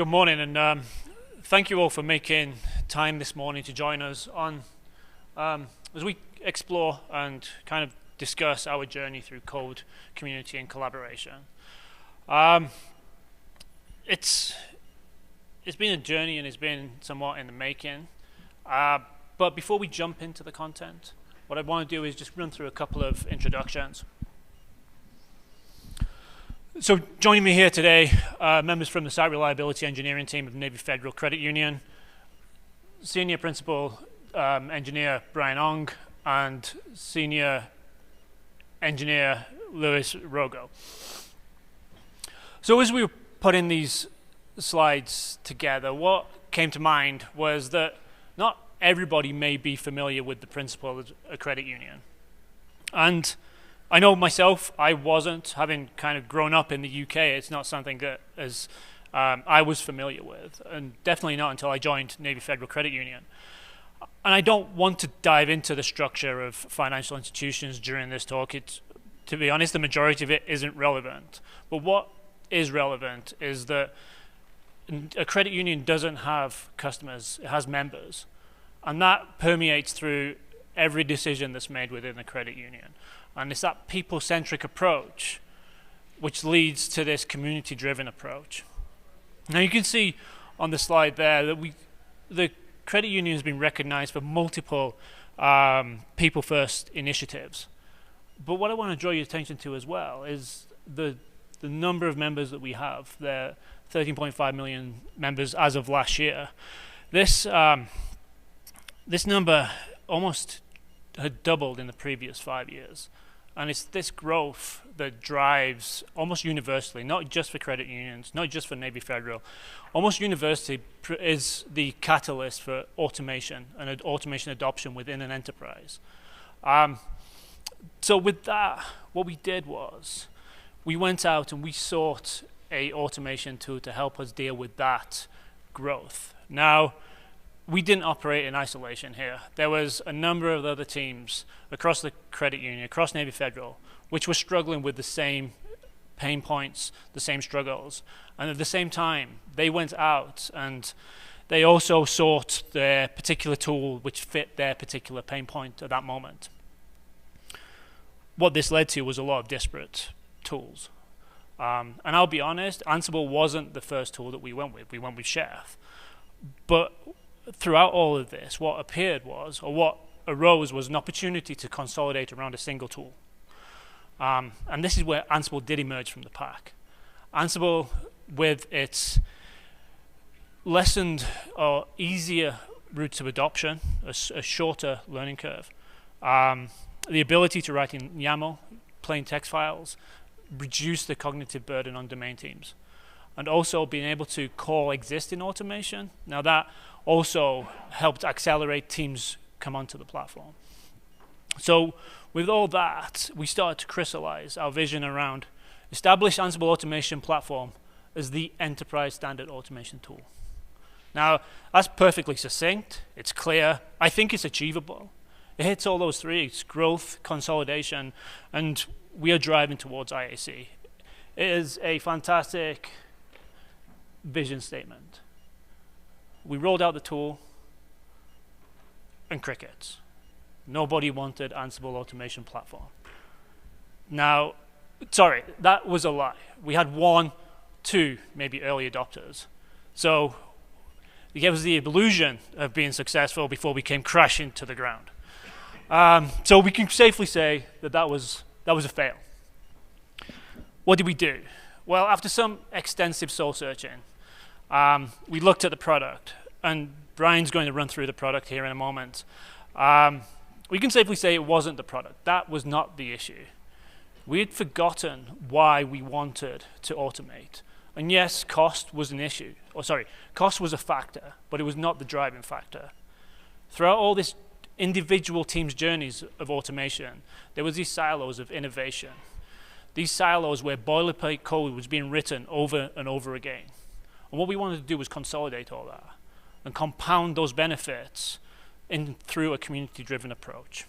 good morning, and thank you all for making time this morning to join us on as we explore and kind of discuss our journey through code, community, and collaboration. It's been a journey and it's been somewhat in the making. But before we jump into the content, what I want to do is just run through a couple of introductions. So joining me here today, members from the Site Reliability Engineering team of Navy Federal Credit Union, Senior Principal Engineer Brian Ong, and Senior Engineer Lewis Rogo. So as we were putting these slides together, what came to mind was that not everybody may be familiar with the principle of a credit union. And I know myself, I wasn't, having kind of grown up in the UK, it's not something that I was familiar with, and definitely not until I joined Navy Federal Credit Union. And I don't want to dive into the structure of financial institutions during this talk. To be honest, the majority of it isn't relevant. But what is relevant is that a credit union doesn't have customers, it has members. And that permeates through every decision that's made within the credit union. And it's that people-centric approach which leads to this community-driven approach. Now you can see on the slide there that the credit union has been recognized for multiple people-first initiatives. But what I want to draw your attention to as well is the number of members that we have. There are 13.5 million members as of last year. This number almost had doubled in the previous 5 years. And it's this growth that drives almost universally, not just for credit unions, not just for Navy Federal, almost universally is the catalyst for automation and automation adoption within an enterprise. So with that, what we did was we went out and we sought a automation tool to help us deal with that growth. Now, we didn't operate in isolation here. There was a number of other teams across the credit union, across Navy Federal, which were struggling with the same pain points, the same struggles. And at the same time, they went out and they also sought their particular tool which fit their particular pain point at that moment. What this led to was a lot of disparate tools. And I'll be honest, Ansible wasn't the first tool that we went with. We went with Chef. But throughout all of this, what appeared was, or what arose was an opportunity to consolidate around a single tool. And this is where Ansible did emerge from the pack. Ansible, with its lessened or easier route to adoption, a shorter learning curve, the ability to write in YAML, plain text files, reduce the cognitive burden on domain teams, and also being able to call existing automation. Now that also helped accelerate teams come onto the platform. So with all that, we started to crystallize our vision around establish Ansible automation platform as the enterprise standard automation tool. Now, that's perfectly succinct, it's clear, I think it's achievable. It hits all those three, it's growth, consolidation, and we are driving towards IAC. It is a fantastic vision statement. We rolled out the tool, and crickets. Nobody wanted Ansible automation platform. Now, sorry, that was a lie. We had 1, 2, maybe early adopters. So it gave us the illusion of being successful before we came crashing to the ground. So we can safely say that was a fail. What did we do? Well, after some extensive soul searching, we looked at the product, and Brian's going to run through the product here in a moment. We can safely say it wasn't the product. That was not the issue. We had forgotten why we wanted to automate. And yes, cost was an issue. Cost was a factor, but it was not the driving factor. Throughout all this individual teams' journeys of automation, there was these silos of innovation. These silos where boilerplate code was being written over and over again. And what we wanted to do was consolidate all that and compound those benefits through a community-driven approach.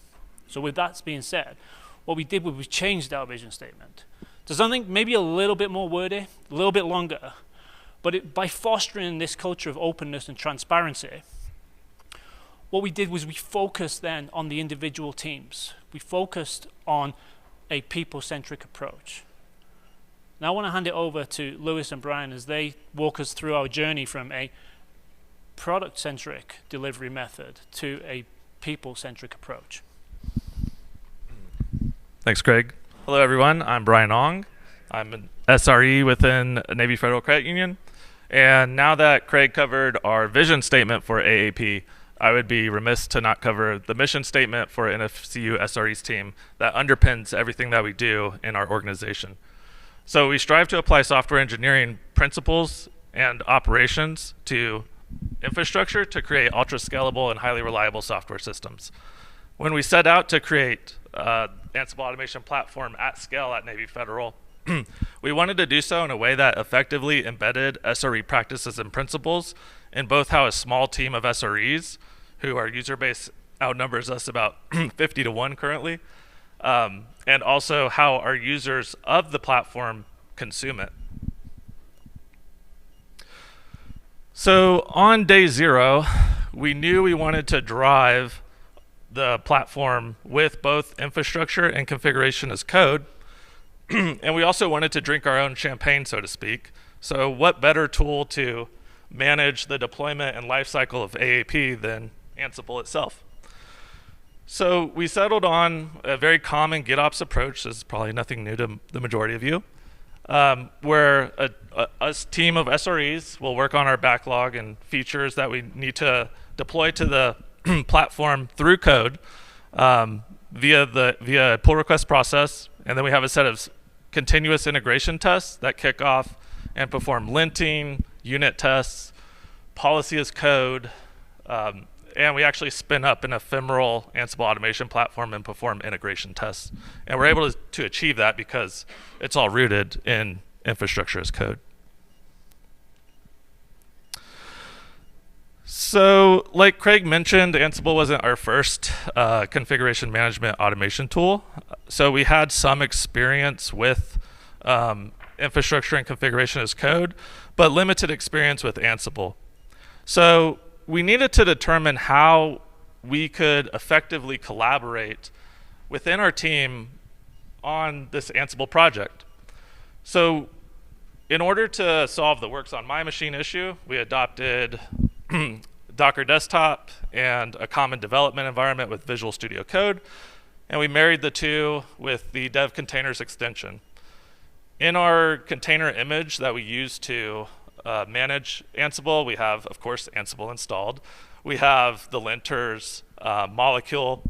So with that being said, what we did was we changed our vision statement to something maybe a little bit more wordy, a little bit longer, But by fostering this culture of openness and transparency, what we did was we focused then on the individual teams. We focused on a people-centric approach. Now I want to hand it over to Lewis and Brian as they walk us through our journey from a product-centric delivery method to a people-centric approach. Thanks, Craig. Hello, everyone. I'm Brian Ong. I'm an SRE within Navy Federal Credit Union. And now that Craig covered our vision statement for AAP, I would be remiss to not cover the mission statement for NFCU SRE's team that underpins everything that we do in our organization. So we strive to apply software engineering principles and operations to infrastructure to create ultra-scalable and highly reliable software systems. When we set out to create Ansible automation platform at scale at Navy Federal, we wanted to do so in a way that effectively embedded SRE practices and principles in both how a small team of SREs, who our user base outnumbers us about 50 to 1 currently, and also how our users of the platform consume it. So on day 0, we knew we wanted to drive the platform with both infrastructure and configuration as code. And we also wanted to drink our own champagne, so to speak. So what better tool to manage the deployment and lifecycle of AAP than Ansible itself? So we settled on a very common GitOps approach. This is probably nothing new to the majority of you, where a team of SREs will work on our backlog and features that we need to deploy to the platform through code via a pull request process. And then we have a set of continuous integration tests that kick off and perform linting, unit tests, policy as code, and we actually spin up an ephemeral Ansible automation platform and perform integration tests. And we're able to achieve that because it's all rooted in infrastructure as code. So like Craig mentioned, Ansible wasn't our first configuration management automation tool. So we had some experience with infrastructure and configuration as code, but limited experience with Ansible. So we needed to determine how we could effectively collaborate within our team on this Ansible project. So in order to solve the works on my machine issue, we adopted Docker Desktop and a common development environment with Visual Studio Code, and we married the two with the dev containers extension. In our container image that we use to manage Ansible, we have, of course, Ansible installed. We have the linters, molecule,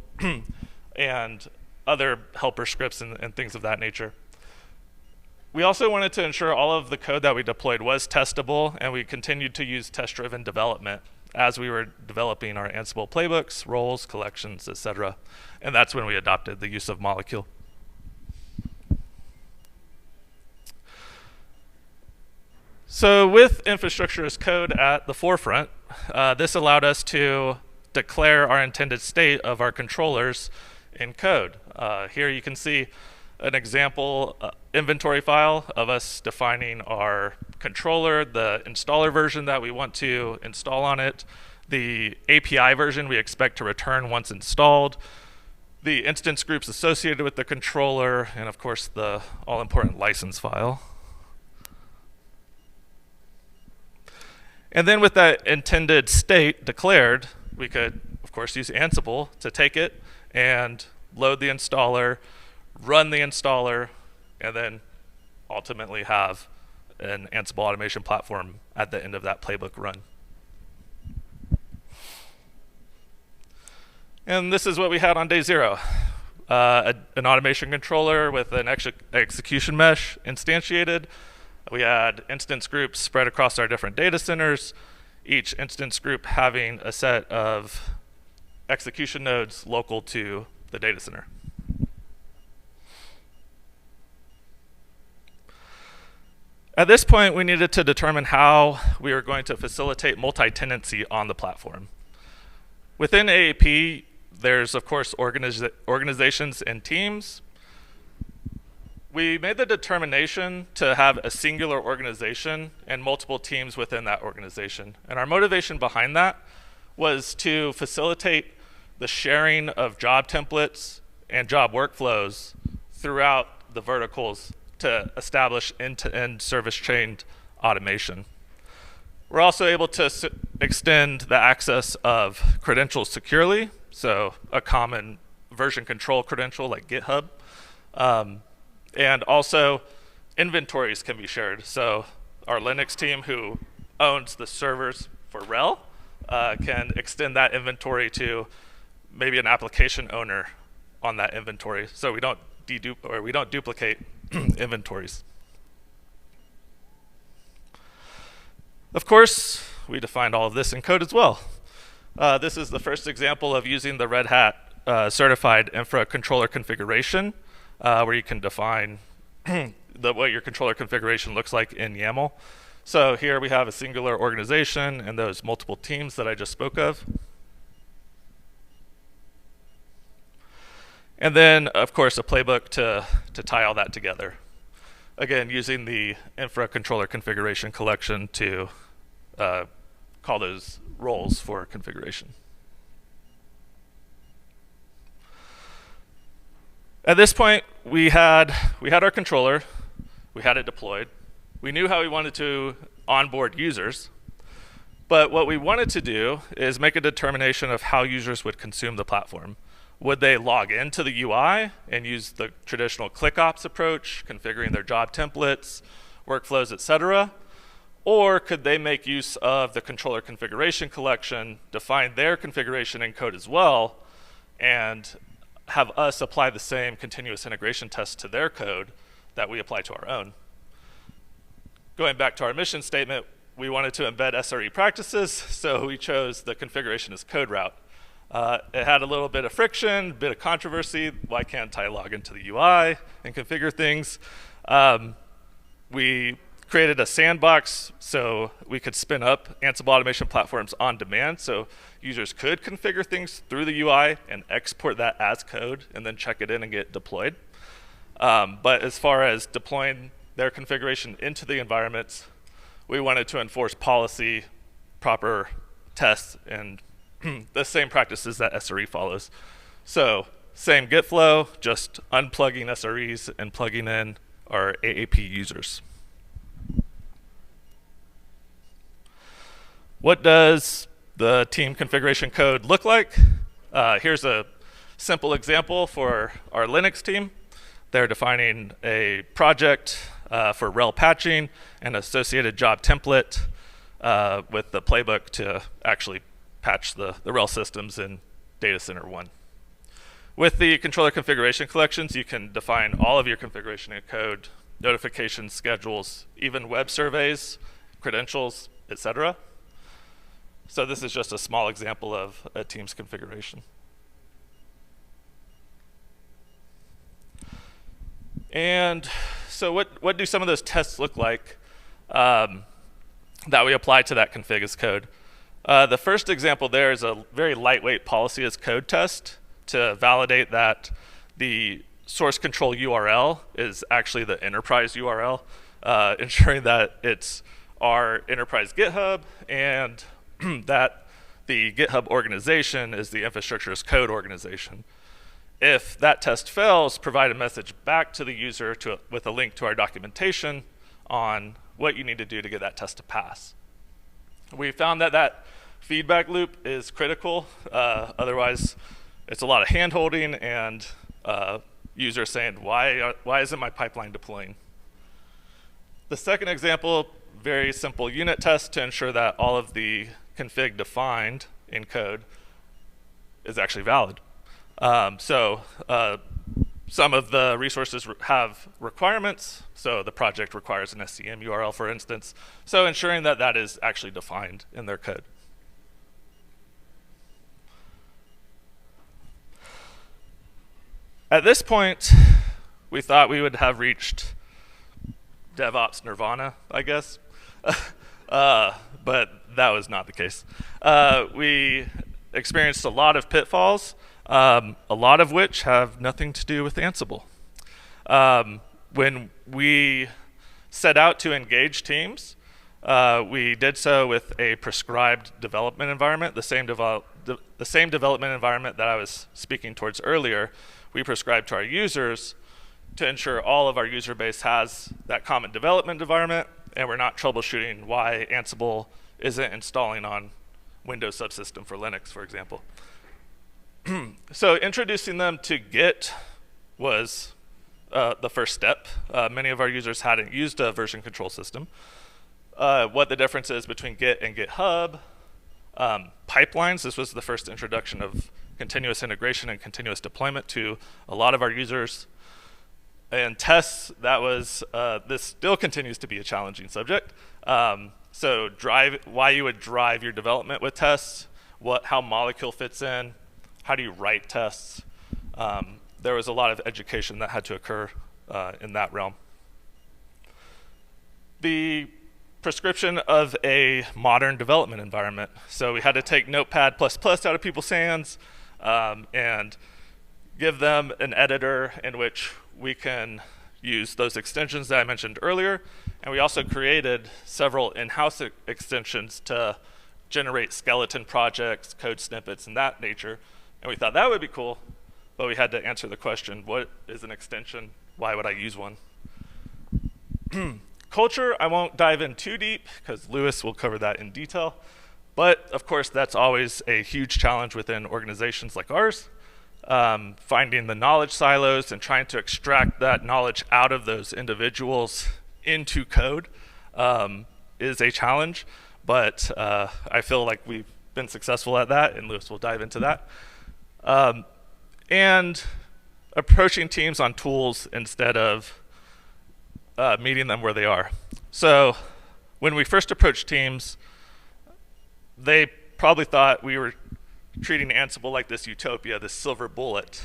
and other helper scripts and things of that nature. We also wanted to ensure all of the code that we deployed was testable, and we continued to use test-driven development as we were developing our Ansible playbooks, roles, collections, etc. And that's when we adopted the use of molecule. So with infrastructure as code at the forefront, this allowed us to declare our intended state of our controllers in code. Here you can see an example inventory file of us defining our controller, the installer version that we want to install on it, the API version we expect to return once installed, the instance groups associated with the controller, and of course the all-important license file. And then with that intended state declared, we could, of course, use Ansible to take it and load the installer, run the installer, and then ultimately have an Ansible automation platform at the end of that playbook run. And this is what we had on day 0. An automation controller with an execution mesh instantiated. We had instance groups spread across our different data centers, each instance group having a set of execution nodes local to the data center. At this point, we needed to determine how we were going to facilitate multi-tenancy on the platform. Within AAP, there's, of course, organizations and teams. we made the determination to have a singular organization and multiple teams within that organization. And our motivation behind that was to facilitate the sharing of job templates and job workflows throughout the verticals to establish end-to-end service chain automation. We're also able to extend the access of credentials securely, so a common version control credential like GitHub. And also inventories can be shared. So our Linux team who owns the servers for RHEL can extend that inventory to maybe an application owner on that inventory. So we don't duplicate inventories. Of course, we defined all of this in code as well. This is the first example of using the Red Hat certified infra controller configuration, where you can define what your controller configuration looks like in YAML. So here we have a singular organization and those multiple teams that I just spoke of. And then, of course, a playbook to tie all that together. Again, using the infra controller configuration collection to call those roles for configuration. At this point, we had our controller, we had it deployed. We knew how we wanted to onboard users, but what we wanted to do is make a determination of how users would consume the platform. Would they log into the UI and use the traditional ClickOps approach, configuring their job templates, workflows, etc.? Or could they make use of the controller configuration collection, define their configuration in code as well, and have us apply the same continuous integration tests to their code that we apply to our own? Going back to our mission statement, we wanted to embed SRE practices, so we chose the configuration as code route. It had a little bit of friction, a bit of controversy. Why can't I log into the UI and configure things? We created a sandbox so we could spin up Ansible automation platforms on demand, so users could configure things through the UI and export that as code and then check it in and get deployed. But as far as deploying their configuration into the environments, we wanted to enforce policy, proper tests, and the same practices that SRE follows. So same Git flow, just unplugging SREs and plugging in our AAP users. What does the team configuration code look like? Here's a simple example for our Linux team. They're defining a project for RHEL patching and associated job template with the playbook to actually patch the RHEL systems in Data Center 1. With the controller configuration collections, you can define all of your configuration in code, notifications, schedules, even web surveys, credentials, etc. So this is just a small example of a team's configuration. And so what do some of those tests look like that we apply to that config as code? The first example there is a very lightweight policy as code test to validate that the source control URL is actually the enterprise URL, ensuring that it's our enterprise GitHub and that the GitHub organization is the infrastructure as code organization. If that test fails, provide a message back to the user with a link to our documentation on what you need to do to get that test to pass. We found that that feedback loop is critical. Otherwise, it's a lot of hand-holding and users saying, why isn't my pipeline deploying? The second example, very simple unit test to ensure that all of the config defined in code is actually valid. Some of the resources have requirements, so the project requires an SCM URL, for instance, so ensuring that that is actually defined in their code. At this point, we thought we would have reached DevOps nirvana, I guess, but that was not the case. We experienced a lot of pitfalls, a lot of which have nothing to do with Ansible. when we set out to engage teams, we did so with a prescribed development environment, the same development environment that I was speaking towards earlier. We prescribed to our users to ensure all of our user base has that common development environment, and we're not troubleshooting why Ansible isn't installing on Windows subsystem for Linux, for example. So introducing them to Git was the first step. Many of our users hadn't used a version control system. What the difference is between Git and GitHub. Pipelines, this was the first introduction of continuous integration and continuous deployment to a lot of our users. And tests, that was, this still continues to be a challenging subject. So why you would drive your development with tests, how Molecule fits in, how do you write tests. There was a lot of education that had to occur in that realm. The prescription of a modern development environment. So we had to take Notepad++ out of people's hands and give them an editor in which we can use those extensions that I mentioned earlier. And we also created several in-house extensions to generate skeleton projects, code snippets, and that nature. And we thought that would be cool, but we had to answer the question, what is an extension? Why would I use one? Culture, I won't dive in too deep because Lewis will cover that in detail. But of course, that's always a huge challenge within organizations like ours. Finding the knowledge silos and trying to extract that knowledge out of those individuals into code is a challenge. But I feel like we've been successful at that, and Lewis will dive into that. And approaching teams on tools instead of meeting them where they are. So when we first approached teams, they probably thought we were treating Ansible like this utopia, this silver bullet.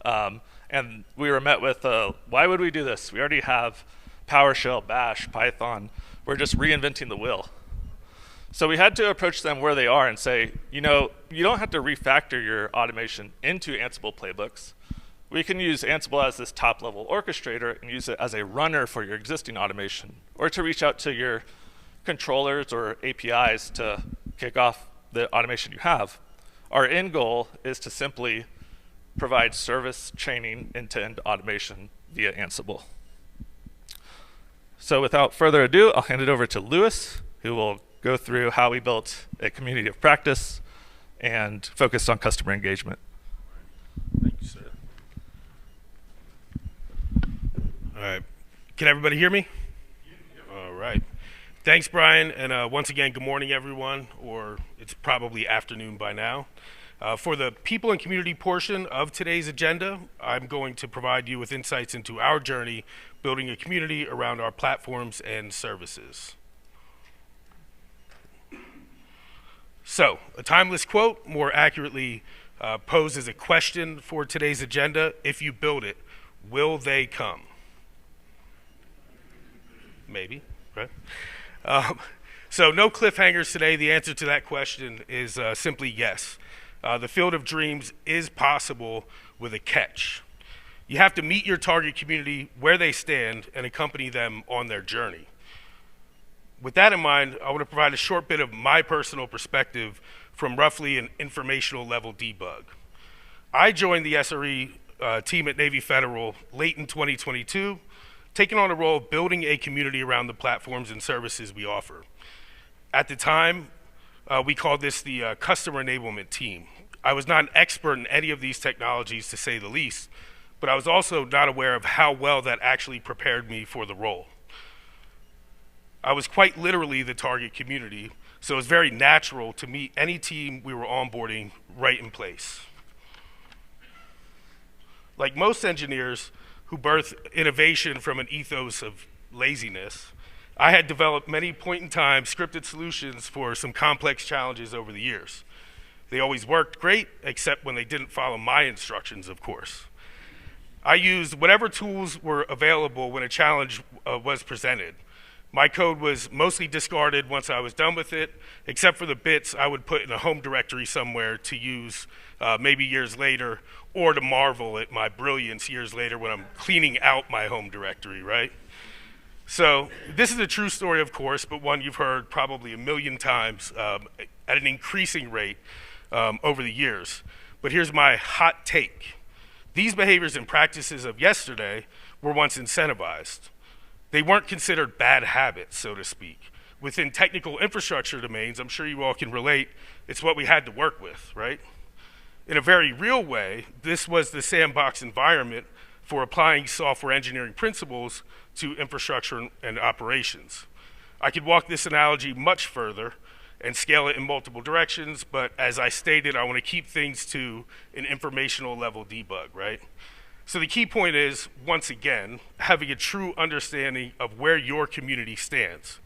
And we were met with, why would we do this? We already have PowerShell, Bash, Python. We're just reinventing the wheel. So we had to approach them where they are and say, you know, you don't have to refactor your automation into Ansible playbooks. We can use Ansible as this top-level orchestrator and use it as a runner for your existing automation, or to reach out to your controllers or APIs to kick off the automation you have. Our end goal is to simply provide service chaining end-to-end automation via Ansible. So without further ado, I'll hand it over to Lewis, who will go through how we built a community of practice and focused on customer engagement. Thank you, sir. All right. Can everybody hear me? All right. Thanks, Brian. And once again, good morning, everyone, or it's probably afternoon by now. For the people and community portion of today's agenda, I'm going to provide you with insights into our journey building a community around our platforms and services. So, a timeless quote, more accurately poses a question for today's agenda. If you build it, will they come? Maybe, right? So no cliffhangers today. The answer to that question is simply yes. The field of dreams is possible with a catch. You have to meet your target community where they stand and accompany them on their journey. With that in mind, I want to provide a short bit of my personal perspective from roughly an informational level debug. I joined the SRE team at Navy Federal late in 2022, taking on a role of building a community around the platforms and services we offer. At the time, we called this the customer enablement team. I was not an expert in any of these technologies, to say the least, but I was also not aware of how well that actually prepared me for the role. I was quite literally the target community, so it was very natural to meet any team we were onboarding right in place. Like most engineers who birth innovation from an ethos of laziness, I had developed many point-in-time scripted solutions for some complex challenges over the years. They always worked great, except when they didn't follow my instructions, of course. I used whatever tools were available when a challenge was presented. My code was mostly discarded once I was done with it, except for the bits I would put in a home directory somewhere to use maybe years later, or to marvel at my brilliance years later when I'm cleaning out my home directory, right? So this is a true story, of course, but one you've heard probably a million times at an increasing rate over the years. But here's my hot take. These behaviors and practices of yesterday were once incentivized. They weren't considered bad habits, so to speak. Within technical infrastructure domains, I'm sure you all can relate, it's what we had to work with, right? In a very real way, this was the sandbox environment for applying software engineering principles to infrastructure and operations. I could walk this analogy much further and scale it in multiple directions, but as I stated, I want to keep things to an informational level debug, right? So the key point is, once again, having a true understanding of where your community stands.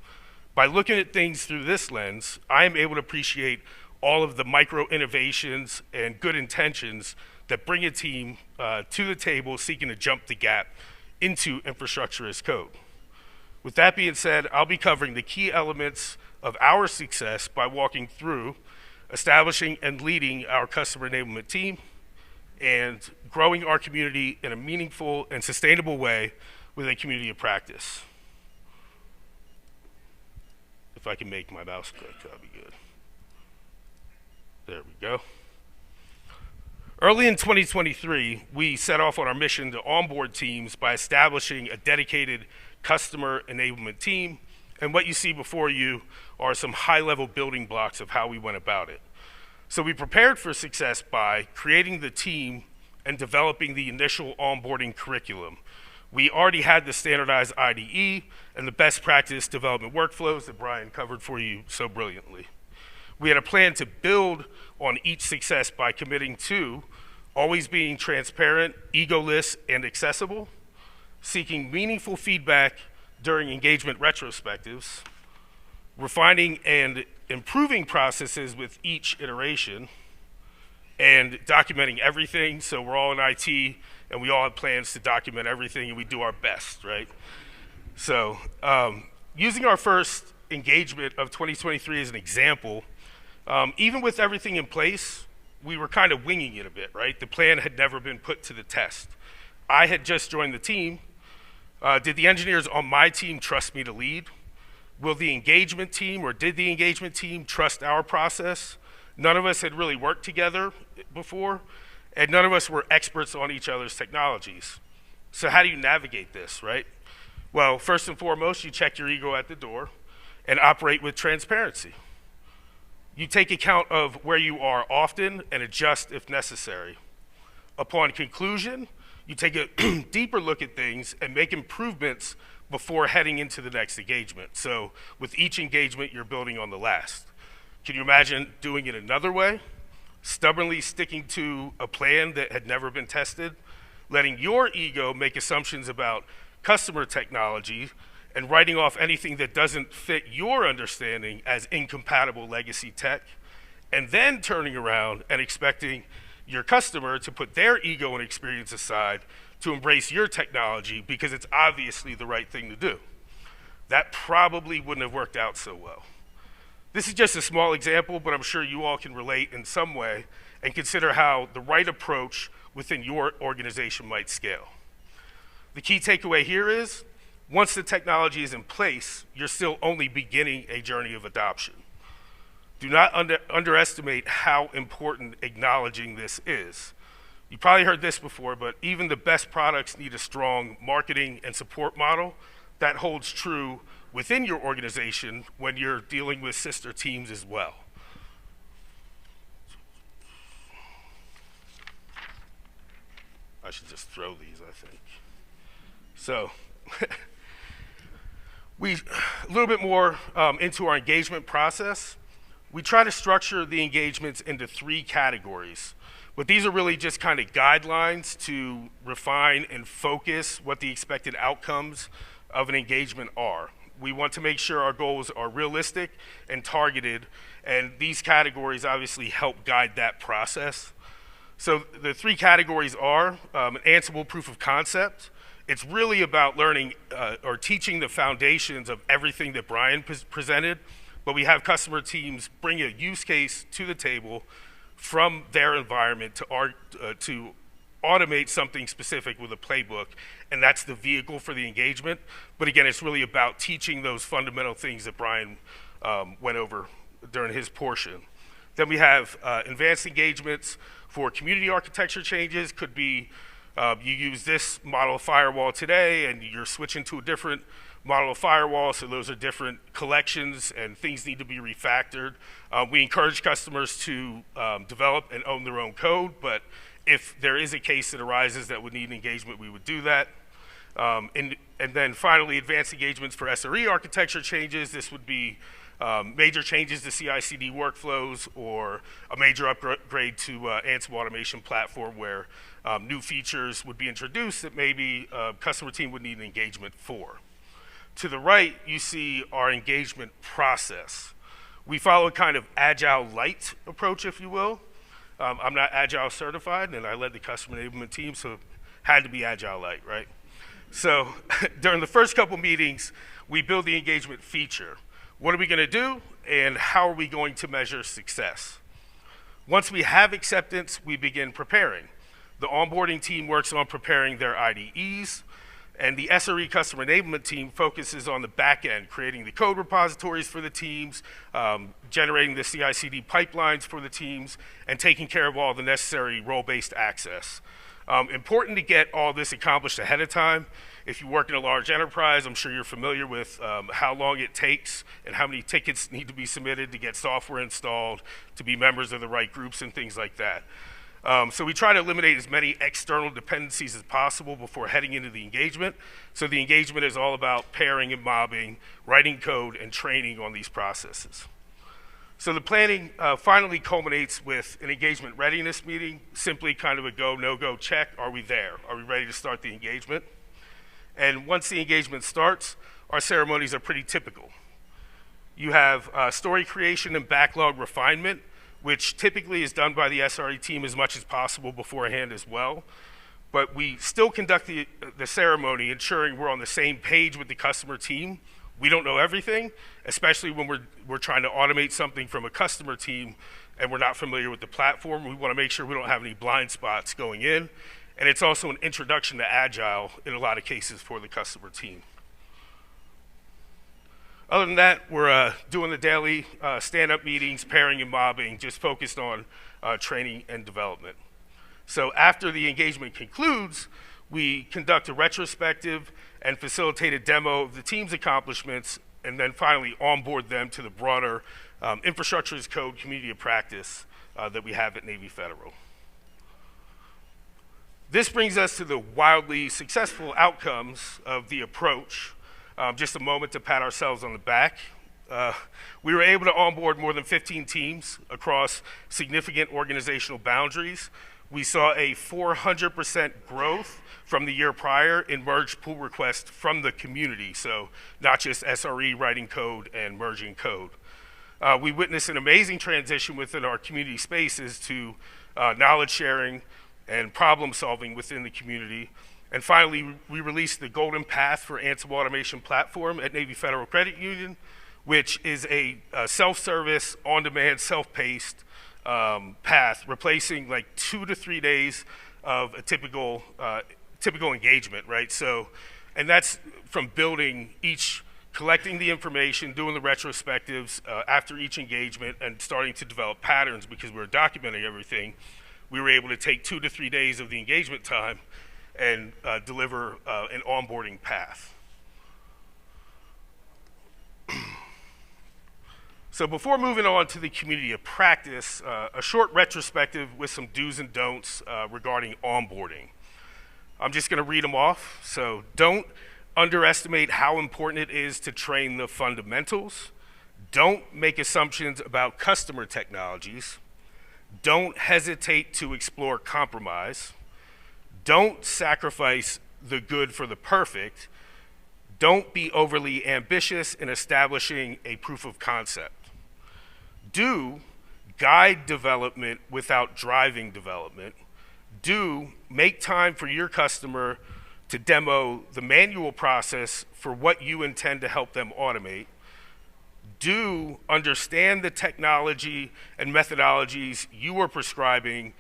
By looking at things through this lens, I am able to appreciate all of the micro innovations and good intentions that bring a team to the table seeking to jump the gap into infrastructure as code. With that being said, I'll be covering the key elements of our success by walking through establishing and leading our customer enablement team and growing our community in a meaningful and sustainable way with a community of practice. If I can make my mouse click, that'll be good. There we go. Early in 2023, we set off on our mission to onboard teams by establishing a dedicated customer enablement team. And what you see before you are some high-level building blocks of how we went about it. So we prepared for success by creating the team and developing the initial onboarding curriculum. We already had the standardized IDE and the best practice development workflows that Brian covered for you so brilliantly. We had a plan to build on each success by committing to always being transparent, egoless, and accessible, seeking meaningful feedback during engagement retrospectives, refining and improving processes with each iteration, and documenting everything. So we're all in IT, and we all have plans to document everything, and we do our best, right? So using our first engagement of 2023 as an example, even with everything in place, we were kind of winging it a bit, right? The plan had never been put to the test. I had just joined the team. Did the engineers on my team trust me to lead? Will the engagement team, or did the engagement team trust our process? None of us had really worked together before, and none of us were experts on each other's technologies. So how do you navigate this, right? Well, first and foremost, you check your ego at the door and operate with transparency. You take account of where you are often and adjust if necessary. Upon conclusion, you take a deeper look at things and make improvements before heading into the next engagement. So with each engagement, you're building on the last. Can you imagine doing it another way? Stubbornly sticking to a plan that had never been tested, letting your ego make assumptions about customer technology, and writing off anything that doesn't fit your understanding as incompatible legacy tech, and then turning around and expecting your customer to put their ego and experience aside to embrace your technology because it's obviously the right thing to do. That probably wouldn't have worked out so well. This is just a small example, but I'm sure you all can relate in some way and consider how the right approach within your organization might scale. The key takeaway here is, once the technology is in place, you're still only beginning a journey of adoption. Do not underestimate how important acknowledging this is. You probably heard this before, but even the best products need a strong marketing and support model. That holds true within your organization when you're dealing with sister teams as well. I should just throw these, I think. So, a little bit more into our engagement process. We try to structure the engagements into 3 categories. But these are really just kind of guidelines to refine and focus what the expected outcomes of an engagement are. We want to make sure our goals are realistic and targeted, and these categories obviously help guide that process. So the 3 categories are an Ansible proof of concept. it's really about learning or teaching the foundations of everything that Brian presented, but we have customer teams bring a use case to the table from their environment to automate something specific with a playbook, and that's the vehicle for the engagement. But again, it's really about teaching those fundamental things that Brian went over during his portion. Then we have advanced engagements for community architecture changes. Could be you use this model of firewall today and you're switching to a different model of firewall, so those are different collections and things need to be refactored. We encourage customers to develop and own their own code, but if there is a case that arises that would need engagement, we would do that. And then finally, advanced engagements for SRE architecture changes. This would be major changes to CI/CD workflows or a major upgrade to Ansible automation platform where new features would be introduced that maybe a customer team would need an engagement for. To the right, you see our engagement process. We follow a kind of agile light approach, if you will. I'm not agile certified, and I led the customer enablement team, so it had to be agile light, right? So during the first couple meetings, we build the engagement feature. What are we going to do, and how are we going to measure success? Once we have acceptance, we begin preparing. The onboarding team works on preparing their IDEs, and the SRE customer enablement team focuses on the back end, creating the code repositories for the teams, generating the CI/CD pipelines for the teams, and taking care of all the necessary role-based access. Important to get all this accomplished ahead of time. If you work in a large enterprise, I'm sure you're familiar with how long it takes and how many tickets need to be submitted to get software installed, to be members of the right groups and things like that. So we try to eliminate as many external dependencies as possible before heading into the engagement. So the engagement is all about pairing and mobbing, writing code, and training on these processes. So the planning finally culminates with an engagement readiness meeting, simply kind of a go, no-go check. Are we there? Are we ready to start the engagement? And once the engagement starts, our ceremonies are pretty typical. You have story creation and backlog refinement, which typically is done by the SRE team as much as possible beforehand as well. But we still conduct the ceremony, ensuring we're on the same page with the customer team. We don't know everything, especially when we're trying to automate something from a customer team and we're not familiar with the platform. We want to make sure we don't have any blind spots going in. And it's also an introduction to Agile in a lot of cases for the customer team. Other than that, we're doing the daily stand-up meetings, pairing and mobbing, just focused on training and development. So after the engagement concludes, we conduct a retrospective and facilitate a demo of the team's accomplishments, and then finally onboard them to the broader infrastructure as code community of practice that we have at Navy Federal. This brings us to the wildly successful outcomes of the approach. Just a moment to pat ourselves on the back. We were able to onboard more than 15 teams across significant organizational boundaries. We saw a 400% growth from the year prior in merged pull requests from the community, so not just SRE writing code and merging code. We witnessed an amazing transition within our community spaces to knowledge sharing and problem solving within the community. And finally, we released the Golden Path for Ansible Automation Platform at Navy Federal Credit Union, which is a self-service, on-demand, self-paced path, replacing like 2 to 3 days of a typical engagement, right? So, and that's from building collecting the information, doing the retrospectives after each engagement, and starting to develop patterns because we were documenting everything. We were able to take 2 to 3 days of the engagement time and deliver an onboarding path. So before moving on to the community of practice, a short retrospective with some do's and don'ts regarding onboarding. I'm just going to read them off. So don't underestimate how important it is to train the fundamentals. Don't make assumptions about customer technologies. Don't hesitate to explore compromise. Don't sacrifice the good for the perfect. Don't be overly ambitious in establishing a proof of concept. Do guide development without driving development. Do make time for your customer to demo the manual process for what you intend to help them automate. Do understand the technology and methodologies you are prescribing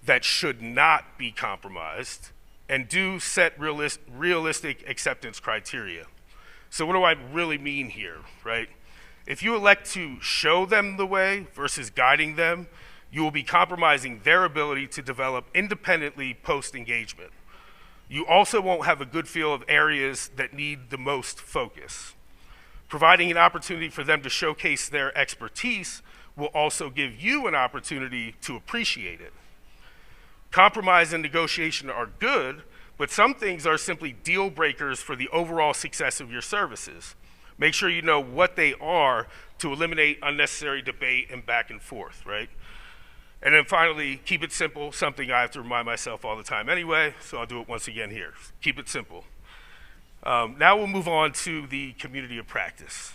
that should not be compromised, and do set realistic acceptance criteria. So what do I really mean here, right? If you elect to show them the way versus guiding them, you will be compromising their ability to develop independently post-engagement. You also won't have a good feel of areas that need the most focus. Providing an opportunity for them to showcase their expertise will also give you an opportunity to appreciate it. Compromise and negotiation are good, but some things are simply deal breakers for the overall success of your services. Make sure you know what they are to eliminate unnecessary debate and back and forth, right? And then finally, keep it simple, something I have to remind myself all the time anyway, so I'll do it once again here. Keep it simple. Now we'll move on to the community of practice.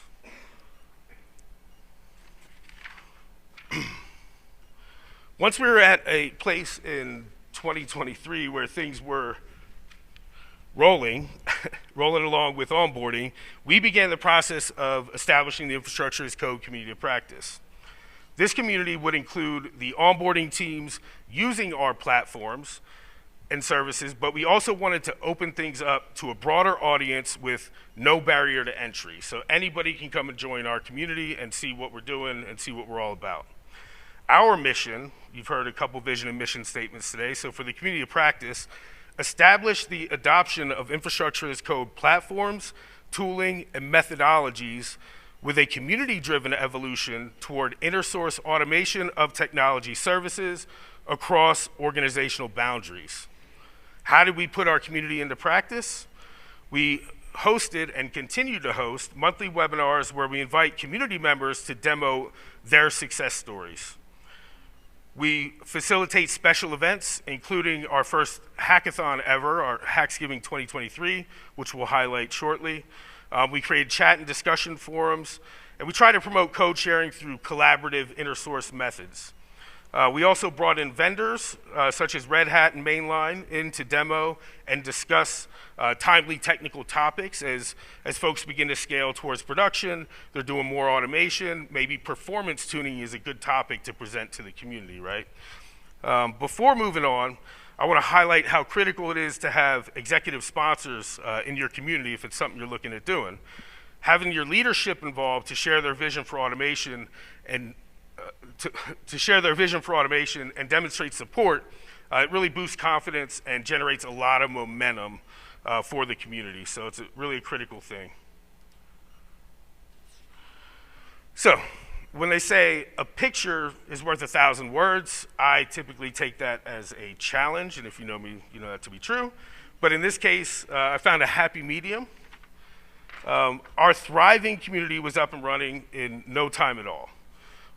Once we were at a place in 2023 where things were rolling along with onboarding, we began the process of establishing the Infrastructure as Code community of practice. This community would include the onboarding teams using our platforms and services, but we also wanted to open things up to a broader audience with no barrier to entry. So anybody can come and join our community and see what we're doing and see what we're all about. Our mission, you've heard a couple vision and mission statements today, so for the community of practice, establish the adoption of Infrastructure as Code platforms, tooling, and methodologies with a community-driven evolution toward inter-source automation of technology services across organizational boundaries. How did we put our community into practice? We hosted and continue to host monthly webinars where we invite community members to demo their success stories. We facilitate special events, including our first hackathon ever, our Hacksgiving 2023, which we'll highlight shortly. We created chat and discussion forums, and we try to promote code sharing through collaborative inter-source methods. We also brought in vendors, such as Red Hat and Mainline, in to demo and discuss timely technical topics as folks begin to scale towards production. They're doing more automation. Maybe performance tuning is a good topic to present to the community, right? Before moving on, I want to highlight how critical it is to have executive sponsors in your community if it's something you're looking at doing. Having your leadership involved to share their vision for automation and demonstrate support, it really boosts confidence and generates a lot of momentum for the community. So it's really a critical thing. So when they say a picture is worth 1,000 words, I typically take that as a challenge, and if you know me, you know that to be true. But in this case, I found a happy medium. Our thriving community was up and running in no time at all.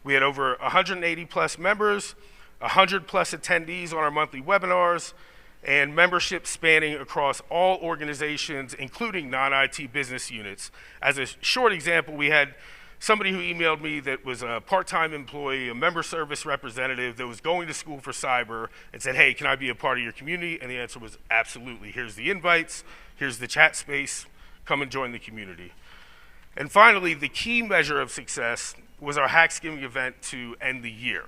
We had over 180 plus members, 100 plus attendees on our monthly webinars, and membership spanning across all organizations, including non-IT business units. As a short example, we had somebody who emailed me that was a part-time employee, a member service representative that was going to school for cyber and said, hey, can I be a part of your community? And the answer was absolutely. Here's the invites, here's the chat space, come and join the community. And finally, the key measure of success was our Hacksgiving event to end the year,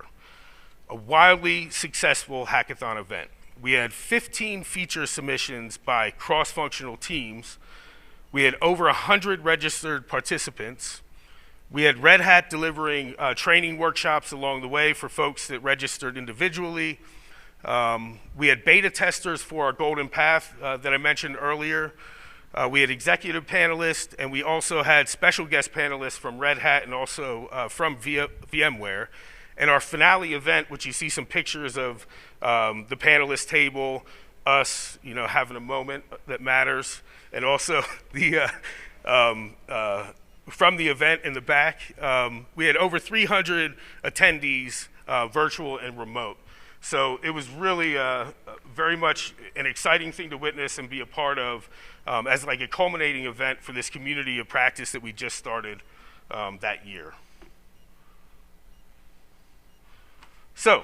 a wildly successful hackathon event. We had 15 feature submissions by cross-functional teams. We had over 100 registered participants. We had Red Hat delivering training workshops along the way for folks that registered individually. We had beta testers for our Golden Path that I mentioned earlier. We had executive panelists, and we also had special guest panelists from Red Hat and also from VMware. And our finale event, which you see some pictures of the panelist table, us, having a moment that matters, and also the from the event in the back, we had over 300 attendees, virtual and remote. So it was really very much an exciting thing to witness and be a part of as like a culminating event for this community of practice that we just started that year. So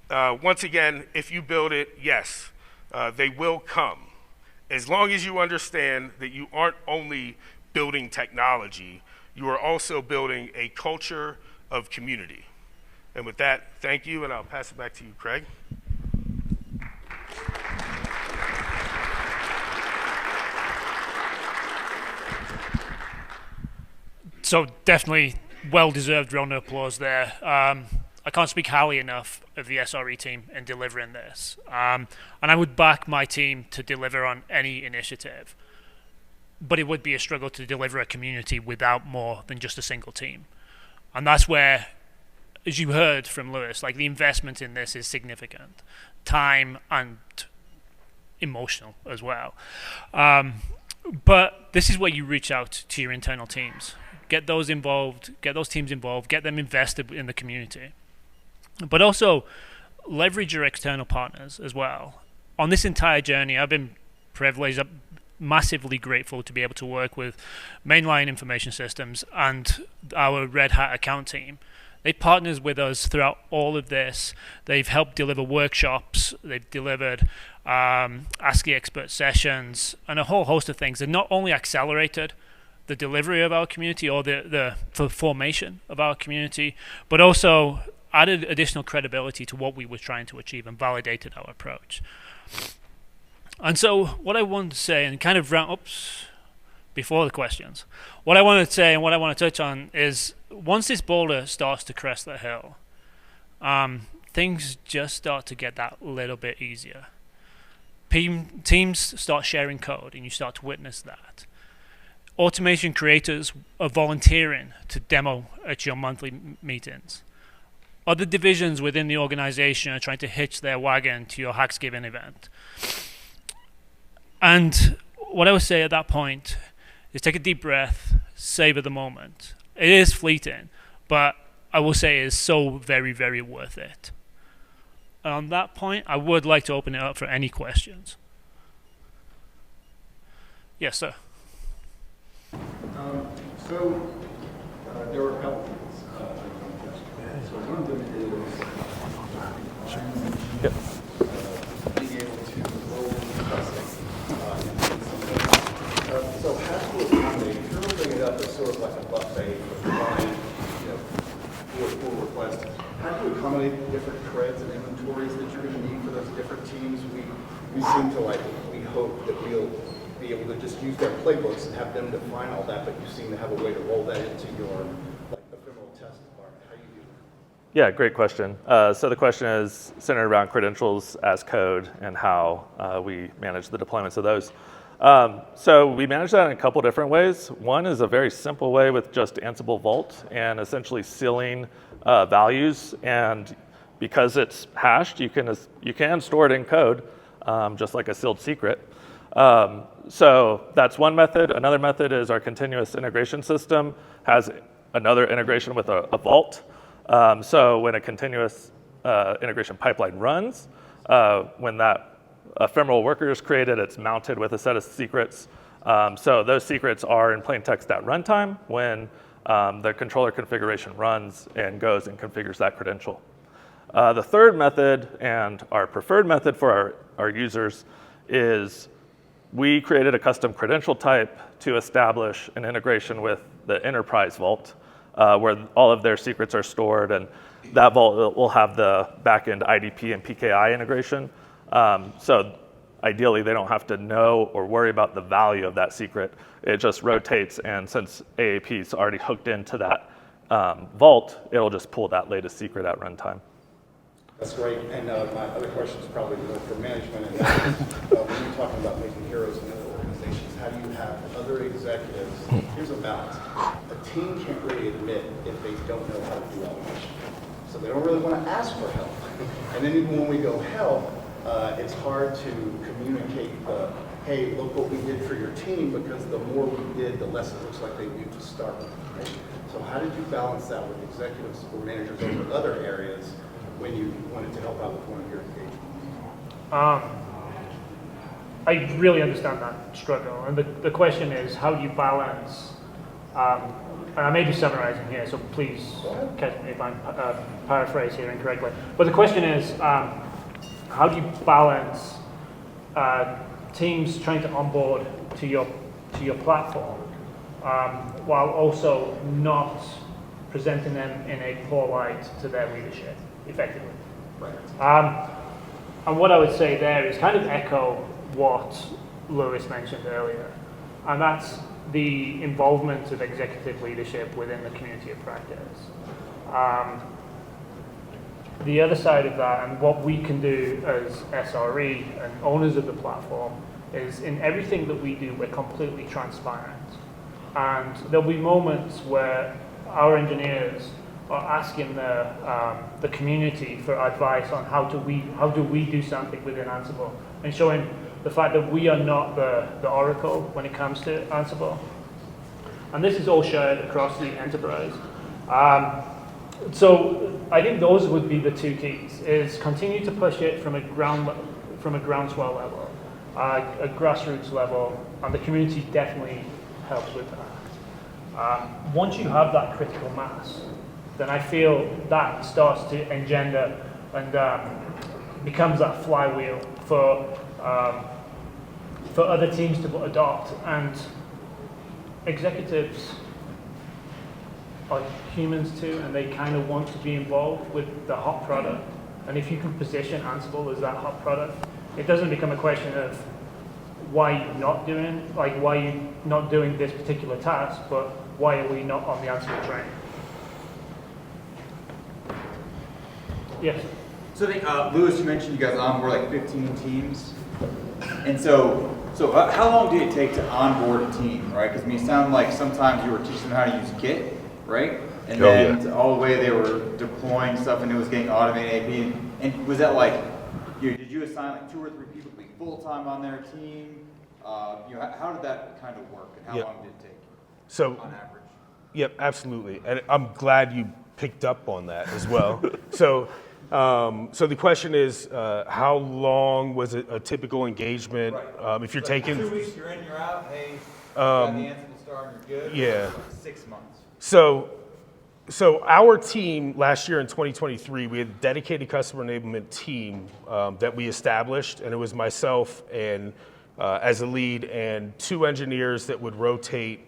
once again, if you build it, yes, they will come. As long as you understand that you aren't only building technology, you are also building a culture of community. And with that, thank you, and I'll pass it back to you, Craig. So definitely well-deserved round of applause there. I can't speak highly enough of the SRE team in delivering this. And I would back my team to deliver on any initiative. But it would be a struggle to deliver a community without more than just a single team. And that's where, as you heard from Lewis, like the investment in this is significant. Time and emotional as well. But this is where you reach out to your internal teams. Get those involved, get those teams involved, get them invested in the community. But also leverage your external partners as well. On this entire journey, I've been privileged, I'm massively grateful to be able to work with Mainline Information Systems and our Red Hat account team. They partnered with us throughout all of this. They've helped deliver workshops. They've delivered ASCII expert sessions and a whole host of things that not only accelerated the delivery of our community or the formation of our community, but also added additional credibility to what we were trying to achieve and validated our approach. And so what I want to say, and kind of before the questions, what I want to say and what I want to touch on is once this boulder starts to crest the hill, things just start to get that little bit easier. Teams start sharing code and you start to witness that. Automation creators are volunteering to demo at your monthly meetings. Other divisions within the organization are trying to hitch their wagon to your Hacksgiving event. And what I would say at that point is take a deep breath, savor the moment. It is fleeting, but I will say it is so very, very worth it. And on that point, I would like to open it up for any questions. Yes, sir. There were a couple things. So one of them is being able to roll custom. So how to accommodate, if you're opening it up as sort of like a buffet for client, pull request, how to accommodate different threads and inventories that you're going to need for those different teams? We seem to we hope that we'll be able to just use their playbooks and have them define all that, but you seem to have a way to roll that into your ephemeral test environment. How do you do that? Yeah, great question. So the question is centered around credentials as code and how we manage the deployments of those. So we manage that in a couple different ways. One is a very simple way with just Ansible Vault and essentially sealing values. And because it's hashed, you can store it in code, just like a sealed secret. So that's one method. Another method is our continuous integration system has another integration with a vault. So when a continuous integration pipeline runs, when that ephemeral worker is created, it's mounted with a set of secrets. So those secrets are in plain text at runtime when the controller configuration runs and goes and configures that credential. The third method and our preferred method for our users is we created a custom credential type to establish an integration with the enterprise vault where all of their secrets are stored, and that vault will have the backend IDP and PKI integration. So ideally, they don't have to know or worry about the value of that secret. It just rotates, and since AAP is already hooked into that vault, it'll just pull that latest secret at runtime. That's great. And my other question is probably more for management. And that is, when you're talking about making heroes in other organizations, how do you have other executives? Here's a balance. A team can't really admit if they don't know how to do automation. So they don't really want to ask for help. And then even when we go help, it's hard to communicate the, hey, look what we did for your team, because the more we did, the less it looks like they knew to start with. Right? So how did you balance that with executives or managers over other areas when you wanted to help out with one of your engagements? I really understand that struggle. And the question is, how do you balance, and I may be summarizing here, so please catch me if I'm paraphrasing here incorrectly. But the question is, how do you balance teams trying to onboard to your platform, while also not presenting them in a poor light to their leadership, effectively. Right. And what I would say there is kind of echo what Lewis mentioned earlier, and that's the involvement of executive leadership within the community of practice. The other side of that, and what we can do as SRE and owners of the platform, is in everything that we do, we're completely transparent. And there'll be moments where our engineers are asking the community for advice on how do we do something within Ansible, and showing the fact that we are not the oracle when it comes to Ansible. And this is all shared across the enterprise. So I think those would be the two keys, is continue to push it from a groundswell level, a grassroots level, and the community definitely helps with that. Once you have that critical mass, then I feel that starts to engender and becomes that flywheel for other teams to adopt. And executives are humans too, and they kind of want to be involved with the hot product. And if you can position Ansible as that hot product, it doesn't become a question of why you're not doing this particular task, but why are we not on the Ansible train? Yes. So I think, Lewis, you mentioned you guys onboard like 15 teams. And so how long did it take to onboard a team, right? Because I mean, it sounded like sometimes you were teaching them how to use Git, right? And then all the way they were deploying stuff and it was getting automated AP. And was that like, did you assign like 2 or 3 people to be full-time on their team? How did that kind of work, and how long did it take on average? Yep, absolutely. And I'm glad you picked up on that as well. So the question is, how long was it a typical engagement? Right. If you're like taking 2 weeks, you're in, you're out. Hey, you got the Ansible star and you're good. Yeah. Like 6 months. So our team last year in 2023, we had a dedicated customer enablement team that we established, and it was myself and as a lead and 2 engineers that would rotate.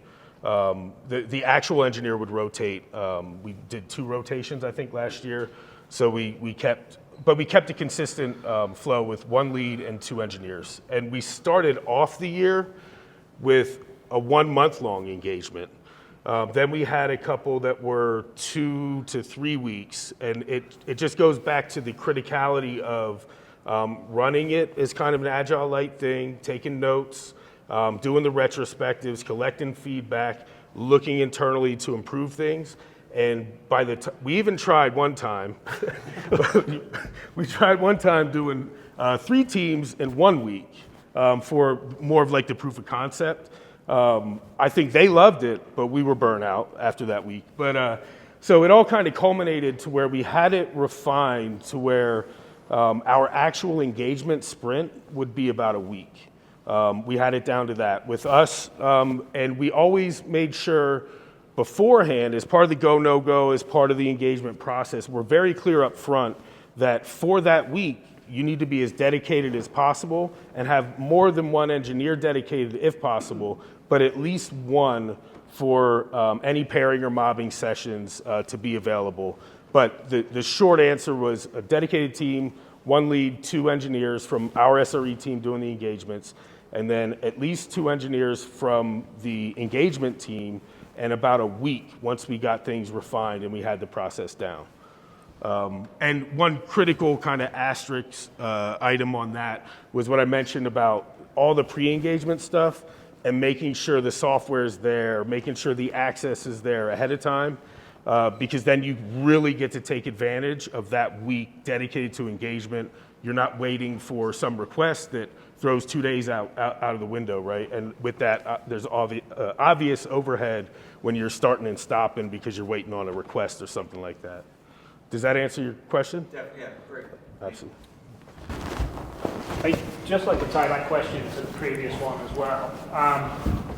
The actual engineer would rotate. We did 2 rotations, I think, last year. So we kept a consistent flow with 1 lead and 2 engineers. And we started off the year with a 1-month-long engagement. Then we had a couple that were 2 to 3 weeks, and it just goes back to the criticality of running it as kind of an agile-like thing, taking notes, doing the retrospectives, collecting feedback, looking internally to improve things. And by the time we even tried one time, doing 3 teams in 1 week for more of like the proof of concept. I think they loved it, but we were burnt out after that week. But so it all kind of culminated to where we had it refined to where our actual engagement sprint would be about a week. We had it down to that with us, and we always made sure beforehand, as part of the go, no-go, as part of the engagement process, we're very clear up front that for that week, you need to be as dedicated as possible and have more than 1 engineer dedicated if possible, but at least 1 for any pairing or mobbing sessions to be available. But the short answer was a dedicated team, 1 lead, 2 engineers from our SRE team doing the engagements, and then at least 2 engineers from the engagement team, and about a week once we got things refined and we had the process down. And one critical kind of asterisk item on that was what I mentioned about all the pre-engagement stuff and making sure the software is there, making sure the access is there ahead of time, because then you really get to take advantage of that week dedicated to engagement. You're not waiting for some request that throws 2 days out of the window, right? And with that, there's obvious overhead when you're starting and stopping because you're waiting on a request or something like that. Does that answer your question? Yeah, great. Absolutely. I'd just like to tie that question to the previous one as well.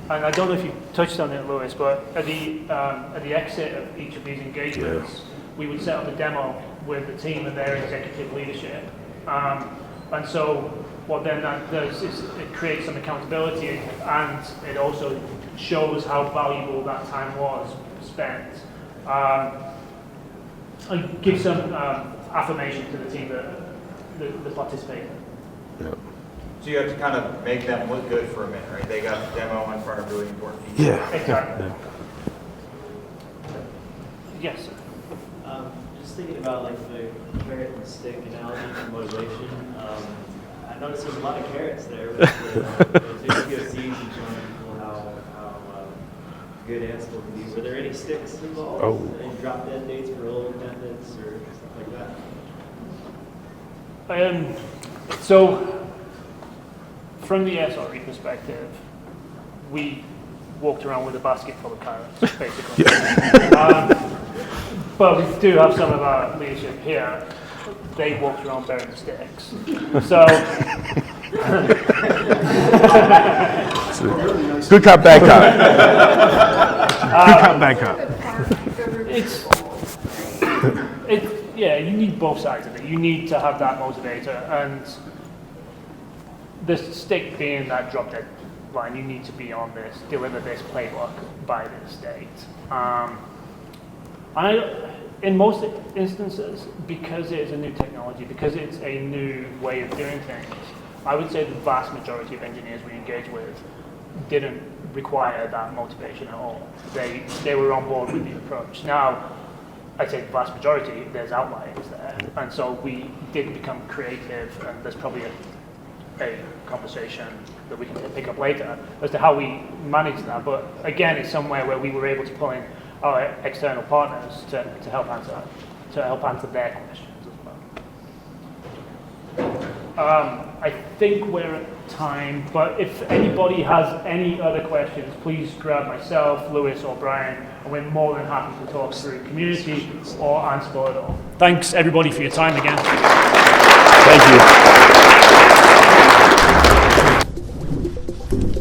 And I don't know if you touched on it, Lewis, but at the exit of each of these engagements, we would set up a demo with the team and their executive leadership. And so what then that does is it creates some accountability, and it also shows how valuable that time was spent. And give some affirmation to the team that participated. Yep. So you have to kind of make them look good for a minute, right? They got the demo in front of really important people. Yeah. Exactly. Yeah. Yes, sir. Just thinking about like the carrot and stick analogy for motivation. I noticed there's a lot of carrots there with the POCs and showing people how good Ansible can be. Were there any sticks involved? Oh. Any drop dead dates for old methods or stuff like that? So, from the SRE perspective, we walked around with a basket full of carrots, basically. But we do have some of our leadership here. They walked around bearing sticks. So, Good cop, bad cop. Good cop, bad cop. yeah, you need both sides of it. You need to have that motivator, and the stick being that drop dead line. You need to be on this, deliver this playbook by this date. In most instances, because it is a new technology, because it's a new way of doing things, I would say the vast majority of engineers we engage with didn't require that motivation at all. They were on board with the approach. Now, I'd say the vast majority, there's outliers there, and so we did become creative, and there's probably a conversation that we can pick up later as to how we manage that. But again, it's somewhere where we were able to pull in our external partners to help answer their questions as well. I think we're at time, but if anybody has any other questions, please grab myself, Lewis, or Brian, and we're more than happy to talk through community or Ansible at all. Thanks everybody for your time again. Thank you.